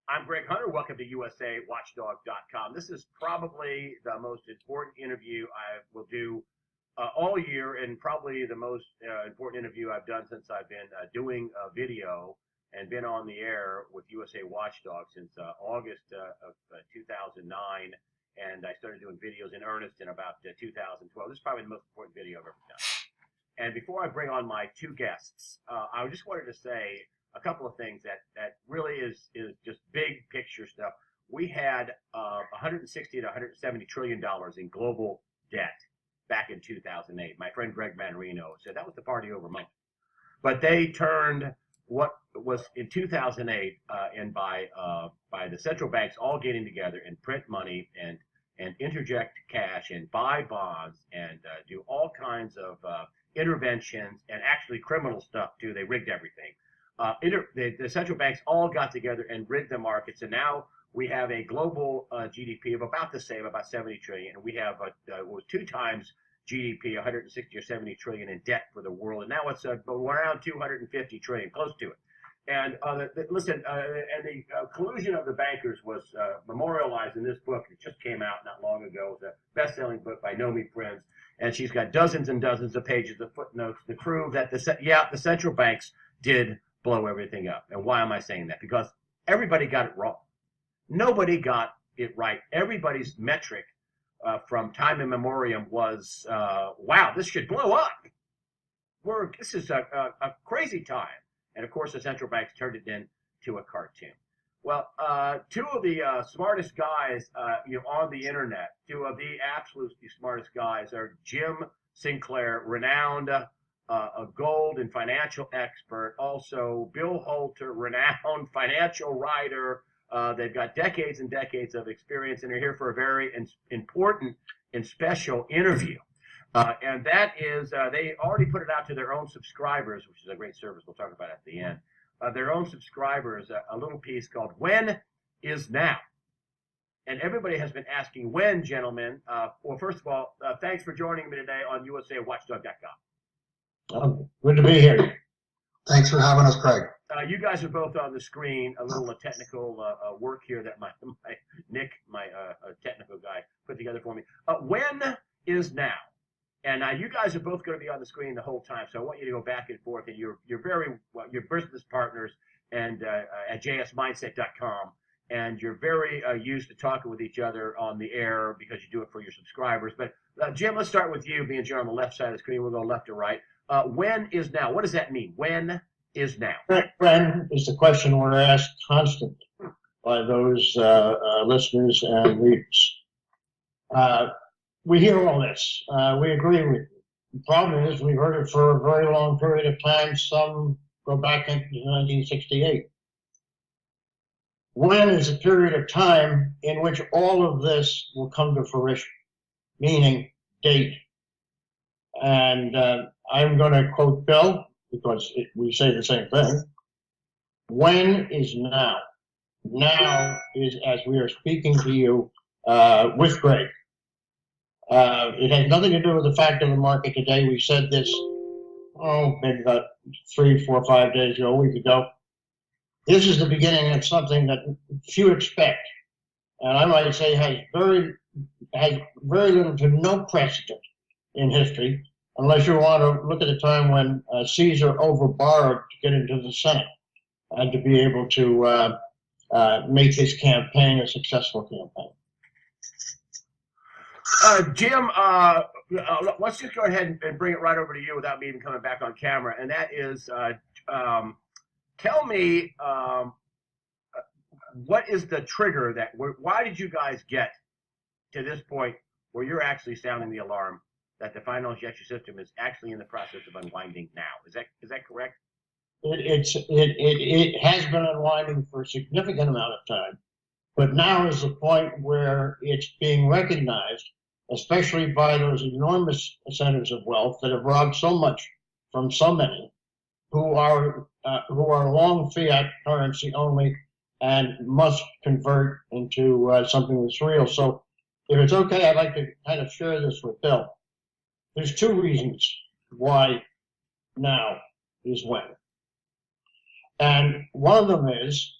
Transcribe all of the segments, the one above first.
I'm Greg Hunter. Welcome to USAWatchdog.com. This is probably the most important interview I will do all year, and probably the most important interview I've done since I've been doing video and been on the air with USA Watchdog since August of 2009. And I started doing videos in earnest in about 2012. This is probably the most important video I've ever done. And before I bring on my two guests, I just wanted to say a couple of things that really is just big picture stuff. We had 160 to 170 trillion dollars in global debt back in 2008. My friend Greg Manarino said that was the party over money. But they turned what was in 2008 and by the central banks all getting together and print money and interject cash and buy bonds and do all kinds of interventions and actually criminal stuff too. They rigged everything. The central banks all got together and rigged the markets, and now we have a global GDP of about the same, about 70 trillion, and we have two times GDP, 160 or 70 trillion in debt for the world, and now it's around 250 trillion, close to it. And listen, and the collusion of the bankers was memorialized in this book. It just came out not long ago. It's a best-selling book by Nomi Prinz, and she's got dozens and dozens of pages of footnotes to prove that the central banks did blow everything up. And why am I saying that? Because everybody got it wrong. Nobody got it right. Everybody's metric from time immemorial was, wow, this should blow up. This is a crazy time. And of course, the central banks turned it into a cartoon. Well, two of the smartest guys on the internet, two of the absolutely smartest guys are Jim Sinclair, renowned a gold and financial expert, also Bill Holter, renowned financial writer. They've got decades and decades of experience, and they're here for a very important and special interview. And that is, they already put it out to their own subscribers, which is a great service we'll talk about at the end. Their own subscribers, a little piece called When is Now? And everybody has been asking when, gentlemen. Well, first of all, thanks for joining me today on USAWatchdog.com. Good to be here. Thanks for having us, Craig. You guys are both on the screen. A little technical work here that Nick, my technical guy, put together for me. When is now? And you guys are both going to be on the screen the whole time, so I want you to go back and forth. And you're business partners and at jsmindset.com, and you're very used to talking with each other on the air because you do it for your subscribers. But Jim, let's start with you, being you're on the left side of the screen. We'll go left to right. When is now? What does that mean? When is now? When is the question we're asked constantly by those listeners and readers. We hear all this. We agree with you. The problem is we've heard it for a very long period of time. Some go back into 1968. When is a period of time in which all of this will come to fruition, meaning date. And I'm going to quote Bill because we say the same thing. When is now? Now is as we are speaking to you with Greg. It has nothing to do with the fact of the market today. We said this, maybe about 3, 4, 5 days ago, a week ago. This is the beginning of something that few expect. And I might say has very little to no precedent in history, unless you want to look at a time when Caesar overborrowed to get into the Senate and to be able to make his campaign a successful campaign. Jim, let's just go ahead and bring it right over to you without me even coming back on camera. And that is, tell me, what is the trigger why did you guys get to this point where you're actually sounding the alarm that the final injection system is actually in the process of unwinding now? Is that correct? It has been unwinding for a significant amount of time, but now is the point where it's being recognized, especially by those enormous centers of wealth that have robbed so much from so many, who are long fiat currency only and must convert into something that's real. So, if it's okay, I'd like to kind of share this with Bill. There's two reasons why now is when. And one of them is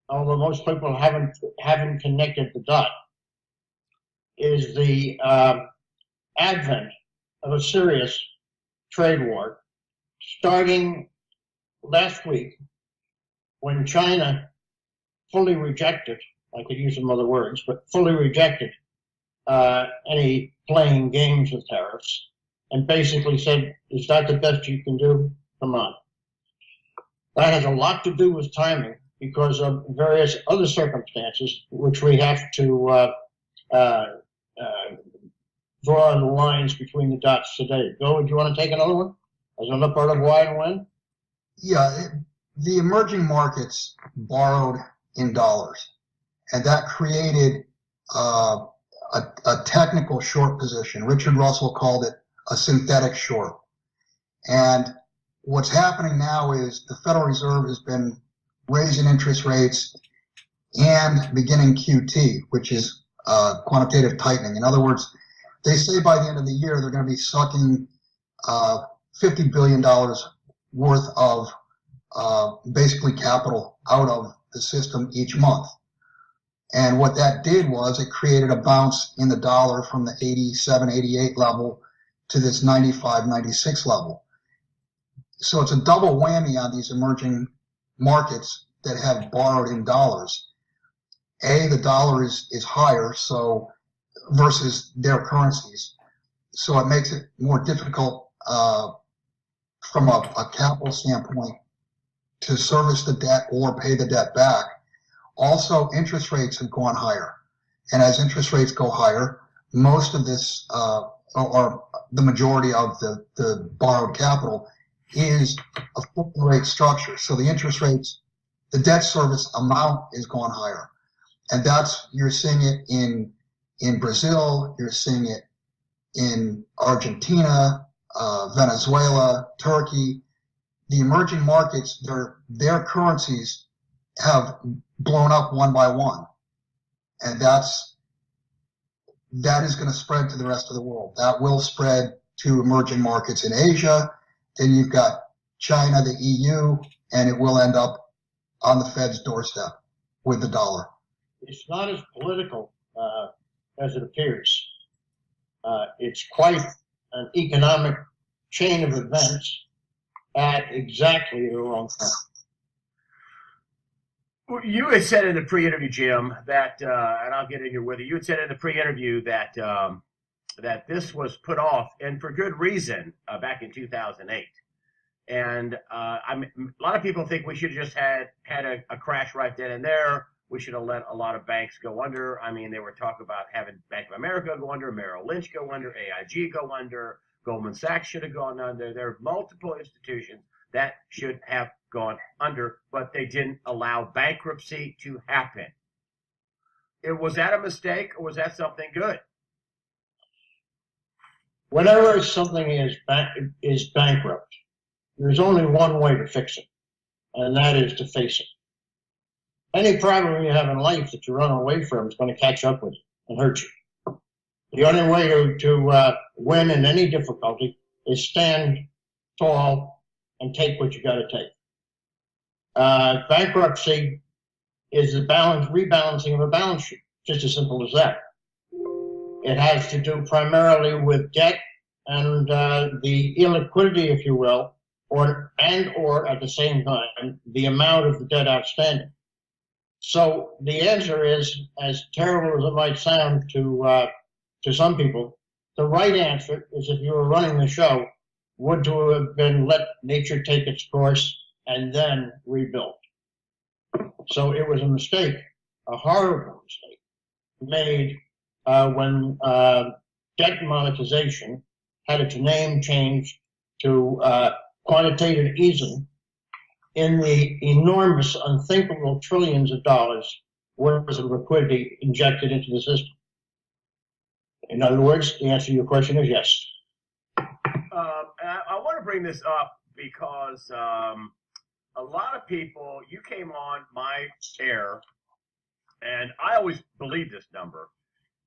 although most people haven't connected the dot, is the advent of a serious trade war starting last week when China fully rejected, I could use some other words, but fully rejected any playing games with tariffs and basically said, is that the best you can do? Come on. That has a lot to do with timing because of various other circumstances, which we have to draw the lines between the dots today. Bill, would you want to take another one? As another part of why and when? Yeah, the emerging markets borrowed in dollars, and that created a technical short position. Richard Russell called it a synthetic short. And what's happening now is the Federal Reserve has been raising interest rates and beginning QT, which is quantitative tightening. In other words, they say by the end of the year they're going to be sucking $50 billion worth of basically capital out of the system each month. And what that did was it created a bounce in the dollar from the 87, 88 level to this 95, 96 level. So it's a double whammy on these emerging markets that have borrowed in dollars. A, the dollar is higher, so versus their currencies. So it makes it more difficult from a capital standpoint to service the debt or pay the debt back. Also, interest rates have gone higher. And as interest rates go higher, most of this, or the majority of the borrowed capital is a floating rate structure. So the interest rates, the debt service amount is gone higher. And you're seeing it in Brazil, you're seeing it in Argentina, Venezuela, Turkey. The emerging markets, their currencies have blown up one by one. And that is going to spread to the rest of the world. That will spread to emerging markets in Asia. Then you've got China, the EU, and it will end up on the Fed's doorstep with the dollar. It's not as political as it appears. It's quite an economic chain of events at exactly the wrong time. You had said in the pre-interview, Jim, that, and I'll get in here with you. You had said in the pre-interview that that this was put off, and for good reason, back in 2008. And a lot of people think we should have just had a crash right then and there. We should have let a lot of banks go under. I mean, they were talking about having Bank of America go under, Merrill Lynch go under, AIG go under, Goldman Sachs should have gone under. There are multiple institutions that should have gone under, but they didn't allow bankruptcy to happen. Was that a mistake, or was that something good? Whenever something is bankrupt, there's only one way to fix it, and that is to face it. Any problem you have in life that you run away from is going to catch up with you and hurt you. The only way to win in any difficulty is stand tall and take what you got to take. Bankruptcy is the rebalancing of a balance sheet, just as simple as that. It has to do primarily with debt and the illiquidity, if you will, or at the same time, the amount of the debt outstanding. So the answer is, as terrible as it might sound to some people, the right answer is, if you were running the show, would to have been let nature take its course and then rebuild. So it was a mistake, a horrible mistake, made when debt monetization had its name changed to quantitative easing in the enormous, unthinkable trillions of dollars worth of liquidity injected into the system. In other words, the answer to your question is yes. I want to bring this up because a lot of people, you came on my air, and I always believed this number.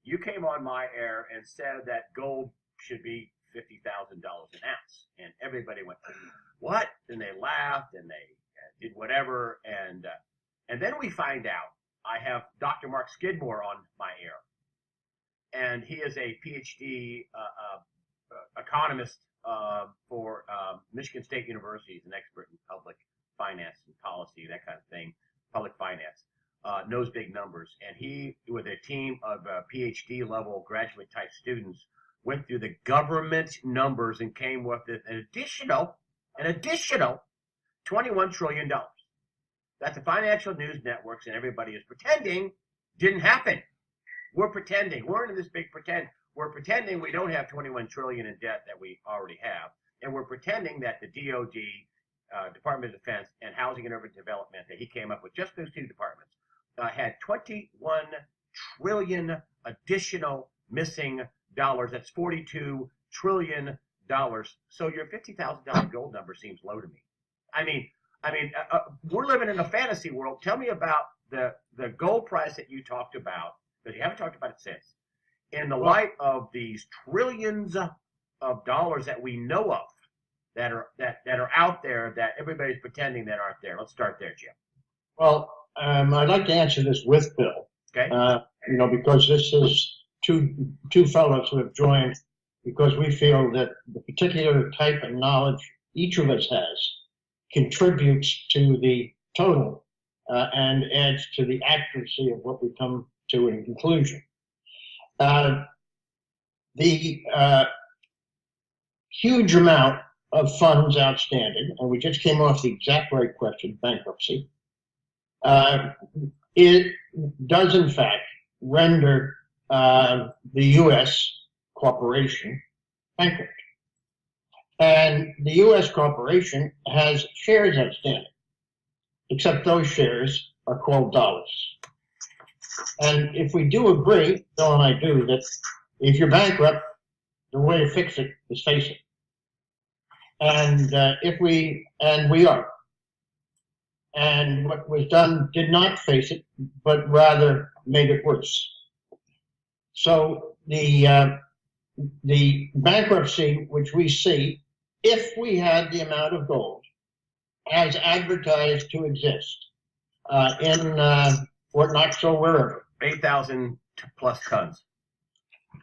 You came on my air and said that gold should be $50,000 an ounce, and everybody went, "What?" And they laughed and they did whatever, and And then we find out I have Dr. Mark Skidmore on my air. And he is a PhD economist for Michigan State University. He's an expert in public finance and policy, that kind of thing, public finance. Knows big numbers. And he, with a team of PhD level graduate type students, went through the government numbers and came with an additional $21 trillion that the financial news networks and everybody is pretending didn't happen. We're pretending. We're in this big pretend. We're pretending we don't have 21 trillion in debt that we already have, and we're pretending that the DOD, Department of Defense, and Housing and Urban Development that he came up with, just those two departments, had 21 trillion additional missing dollars. That's $42 trillion. So your $50,000 gold number seems low to me. I mean, we're living in a fantasy world. Tell me about the gold price that you talked about, because you haven't talked about it since, in the light of these trillions of dollars that we know of that are out there that everybody's pretending that aren't there. Let's start there, Jim. Well, I'd like to answer this with Bill. Okay. Because this is two fellows who have joined because we feel that the particular type of knowledge each of us has contributes to the total and adds to the accuracy of what we come to in conclusion. The huge amount of funds outstanding, and we just came off the exact right question, bankruptcy, it does in fact render the U.S. corporation bankrupt. And the U.S. corporation has shares outstanding, except those shares are called dollars. And if we do agree, Bill and I do, that if you're bankrupt, the way to fix it is face it. And we are. And what was done did not face it, but rather made it worse. So the bankruptcy which we see, if we had the amount of gold as advertised to exist in Fort Knox or wherever, 8,000 plus tons,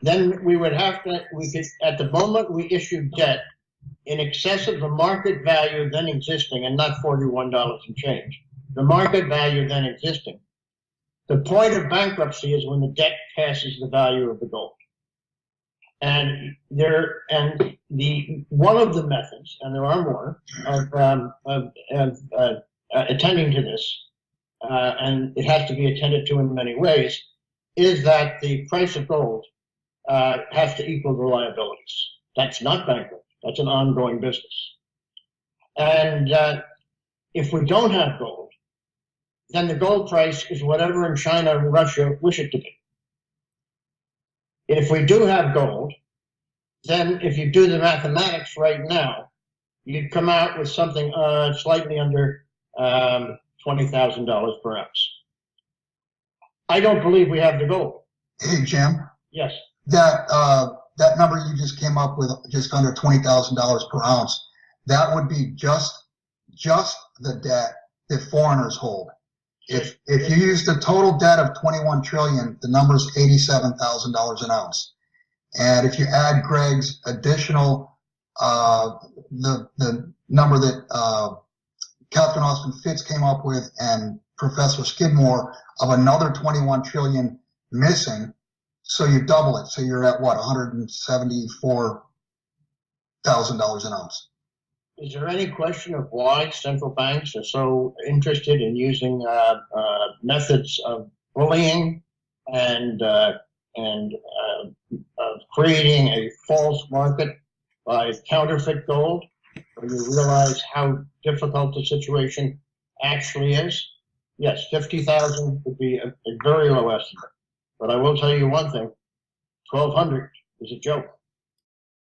then we would have to, at the moment we issued debt in excess of the market value then existing, and not $41 and change, the market value then existing. The point of bankruptcy is when the debt passes the value of the gold. And one of the methods, and there are more, of attending to this, and it has to be attended to in many ways, is that the price of gold has to equal the liabilities. That's not bankrupt. That's an ongoing business. And if we don't have gold, then the gold price is whatever in China and Russia wish it to be. If we do have gold, then if you do the mathematics right now, you'd come out with something slightly under $20,000 per ounce. I don't believe we have the gold. Hey, Jim. Yes. That number you just came up with, just under $20,000 per ounce, that would be just the debt that foreigners hold. If you use the total debt of 21 trillion, the number is $87,000 an ounce. And if you add Greg's additional, the number that Catherine Austin Fitts came up with and Professor Skidmore of another 21 trillion missing, so you double it. So you're at what, $174,000 an ounce. Is there any question of why central banks are so interested in using methods of bullying and creating a false market by counterfeit gold, when you realize how difficult the situation actually is? Yes, 50,000 would be a very low estimate. But I will tell you one thing, 1,200 is a joke.